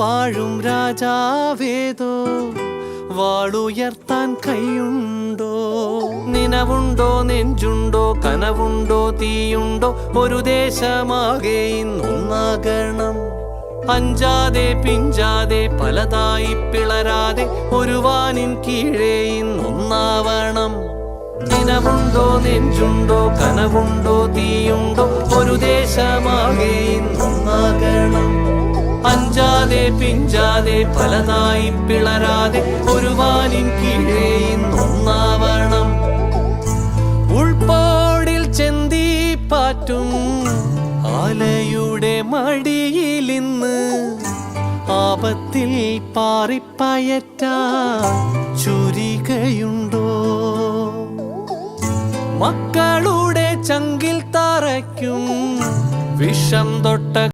വാഴും രാജാവേതോ വാളുയർത്താൻ കൈയുണ്ടോ? നിനവുണ്ടോ, നെഞ്ചുണ്ടോ, കനവുണ്ടോ, തീയുണ്ടോ? ഒരു ദേശമാകെ ഇന്നൊന്നാകണം. അഞ്ചാതെ പിഞ്ചാതെ പലതായി പിളരാതെ ഒരു വാനിൻ കീഴേ ഇന്നൊന്നാവണം. നിനവുണ്ടോ, നെഞ്ചുണ്ടോ, കനവുണ്ടോ, തീയുണ്ടോ? ഒരു ദേശമാകെ ഇന്നൊന്നാകണം. അഞ്ചാതെ പിഞ്ചാതെ പലതായി പിളരാതെ ഒരു വാനിൻ കീഴേ ഇന്നൊന്നാവണം. ഉൾപ്പാടിൽ ചെന്തിപ്പാറ്റും ആലയുടെ മടിയിലിന്ന് ആപത്തിൽ പാറിപ്പയറ്റാൻ ചുരികയുണ്ടോ? മക്കളുടെ ചങ്കിൽ തറയ്ക്കും വിഷം തൊട്ട